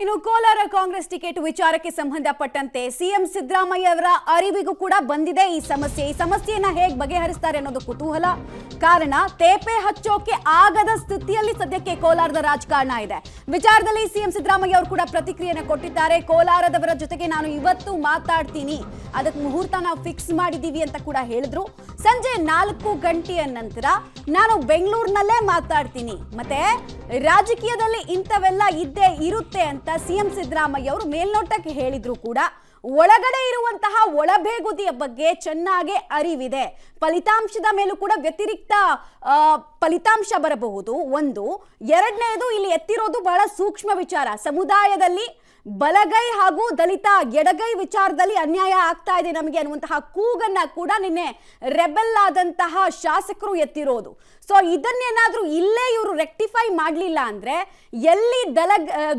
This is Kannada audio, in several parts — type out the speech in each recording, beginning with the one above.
ಇನ್ನು ಕೋಲಾರ ಕಾಂಗ್ರೆಸ್ ಟಿಕೆಟ್ ವಿಚಾರಕ್ಕೆ ಸಂಬಂಧಪಟ್ಟಂತೆ ಸಿಎಂ ಸಿದ್ದರಾಮಯ್ಯ ಅವರ ಅರಿವಿಗೂ ಕೂಡ ಬಂದಿದೆ ಈ ಸಮಸ್ಯೆಯನ್ನ ಹೇಗೆ ಬಗೆಹರಿಸ್ತಾರೆ ಅನ್ನೋದು ಕುತೂಹಲ. ಕಾರಣ ತೇಪೆ ಹಚ್ಚೋಕೆ ಆಗದ ಸ್ಥಿತಿಯಲ್ಲಿ ಸದ್ಯಕ್ಕೆ ಕೋಲಾರದ ರಾಜಕಾರಣ ಇದೆ. ವಿಚಾರದಲ್ಲಿ ಸಿಎಂ ಸಿದ್ದರಾಮಯ್ಯ ಅವರು ಕೂಡ ಪ್ರತಿಕ್ರಿಯೆಯನ್ನು ಕೊಟ್ಟಿದ್ದಾರೆ. ಕೋಲಾರದವರ ಜೊತೆಗೆ ನಾನು ಇವತ್ತು ಮಾತಾಡ್ತೀನಿ, ಅದಕ್ಕೆ ಮುಹೂರ್ತ ನಾವು ಫಿಕ್ಸ್ ಮಾಡಿದೀವಿ ಅಂತ ಕೂಡ ಹೇಳಿದ್ರು. ಸಂಜೆ 4 ಗಂಟೆಯ ನಂತರ ನಾನು ಬೆಂಗಳೂರಿನಲ್ಲೇ ಮಾತಾಡ್ತೀನಿ, ಮತ್ತೆ ರಾಜಕೀಯದಲ್ಲಿ ಇಂಥವೆಲ್ಲ ಇದ್ದೇ ಇರುತ್ತೆ ಅಂತ ಸಿಎಂ ಸಿದ್ದರಾಮಯ್ಯ ಅವರು ಮೇಲ್ನೋಟಕ್ಕೆ ಹೇಳಿದ್ರು ಕೂಡ ಒಳಗಡೆ ಇರುವಂತಹ ಒಳಬೇಗುದಿಯ ಬಗ್ಗೆ ಚೆನ್ನಾಗಿ ಅರಿವಿದೆ. ಫಲಿತಾಂಶದ ಮೇಲೂ ಕೂಡ ವ್ಯತಿರಿಕ್ತ ಫಲಿತಾಂಶ ಬರಬಹುದು. ಒಂದು, ಎರಡನೇದು ಇಲ್ಲಿ ಎತ್ತಿರೋದು ಬಹಳ ಸೂಕ್ಷ್ಮ ವಿಚಾರ. ಸಮುದಾಯದಲ್ಲಿ ಬಲಗೈ ಹಾಗೂ ದಲಿತ ಎಡಗೈ ವಿಚಾರದಲ್ಲಿ ಅನ್ಯಾಯ ಆಗ್ತಾ ಇದೆ ನಮಗೆ ಅನ್ನುವಂತಹ ಕೂಗನ್ನ ಕೂಡ ನಿನ್ನೆ ರೆಬೆಲ್ ಆದಂತಹ ಶಾಸಕರು ಎತ್ತಿರೋದು. ಸೊ ಇದನ್ನೇನಾದ್ರೂ ಇಲ್ಲೇ ಇವರು ರೆಕ್ಟಿಫೈ ಮಾಡಲಿಲ್ಲ ಅಂದ್ರೆ ಎಲ್ಲಿ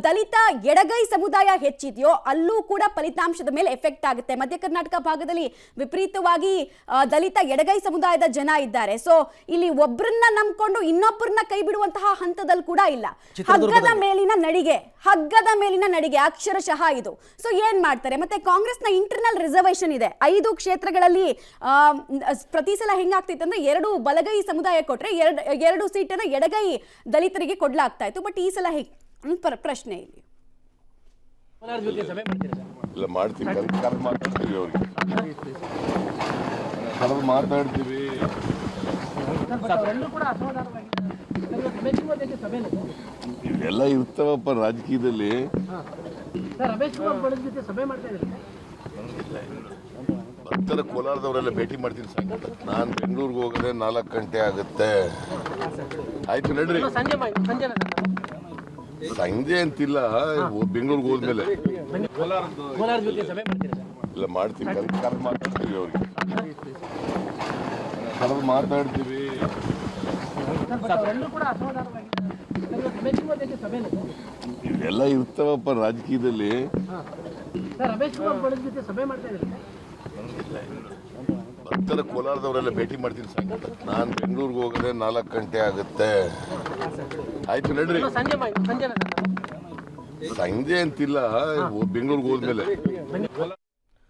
ದಲಿತ ಎಡಗೈ ಸಮುದಾಯ ಹೆಚ್ಚಿದೆಯೋ ಅಲ್ಲೂ ಕೂಡ ಫಲಿತಾಂಶದ ಮೇಲೆ ಎಫೆಕ್ಟ್ ಆಗುತ್ತೆ. ಮಧ್ಯ ಕರ್ನಾಟಕ ಭಾಗದಲ್ಲಿ ವಿಪರೀತವಾಗಿ ದಲಿತ ಎಡಗೈ ಸಮುದಾಯದ ಜನ ಇದ್ದಾರೆ. ಸೊ ಇಲ್ಲಿ ಒಬ್ಬರನ್ನ ನಂಬ್ಕೊಂಡು ಇನ್ನೊಬ್ಬರನ್ನ ಕೈ ಬಿಡುವಂತಹ ಹಂತದಲ್ಲಿ ಕೂಡ ಇಲ್ಲ. ಹಗ್ಗದ ಮೇಲಿನ ನಡಿಗೆ ಅಕ್ಷರಶಃ ಇದು. ಸೊ ಏನ್ ಮಾಡ್ತಾರೆ? ಮತ್ತೆ ಕಾಂಗ್ರೆಸ್ನ ಇಂಟರ್ನಲ್ ರಿಸರ್ವೇಶನ್ ಇದೆ. 5 ಕ್ಷೇತ್ರಗಳಲ್ಲಿ ಪ್ರತಿ ಸಲ ಹೆಂಗಾಗ್ತಿತ್ತು ಅಂದ್ರೆ 2 ಬಲಗೈ ಸಮುದಾಯ ಕೊಟ್ರೆ 2 ಸೀಟನ್ನ ಎಡಗೈ ದಲಿತರಿಗೆ ಕೊಡ್ಲಾಗ್ತಾ ಇತ್ತು. ಬಟ್ ಈ ಸಲ ಪ್ರಶ್ನೆ ಇಲ್ಲಿ ಮಾತಾಡ್ತೀವಿ. ಇವೆಲ್ಲ ಇರ್ತಾವಪ್ಪ ರಾಜಕೀಯದಲ್ಲಿ. ಭಕ್ತರ ಕೋಲಾರದವರೆಲ್ಲ ಭೇಟಿ ಮಾಡ್ತೀನಿ. ನಾನು ಬೆಂಗಳೂರಿಗೆ ಹೋಗೋದೇ 4 ಗಂಟೆ ಆಗುತ್ತೆ. ಆಯ್ತು ನಡ್ರಿ, ಸಂಜೆ ಅಂತಿಲ್ಲ, ಬೆಂಗಳೂರಿಗೆ ಹೋದ್ಮೇಲೆ ಇಲ್ಲ ಮಾಡ್ತೀವಿ. ಮಾತಾಡ್ತೀವಿ, ಅವ್ರಿಗೆ ಮಾತಾಡ್ತೀವಿ. ಇವೆಲ್ಲ ಇರ್ತಾವಪ್ಪ ರಾಜಕೀಯದಲ್ಲಿ. ಭಕ್ತರ ಕೋಲಾರದವರೆಲ್ಲ ಭೇಟಿ ಮಾಡ್ತೀನಿ. ನಾನು ಬೆಂಗಳೂರಿಗೆ ಹೋಗೋದೇ 4 ಗಂಟೆ ಆಗುತ್ತೆ. ಆಯ್ತು ನಡ್ರಿ, ಸಂಜೆ ಅಂತಿಲ್ಲ, ಬೆಂಗಳೂರಿಗೆ ಹೋದ್ಮೇಲೆ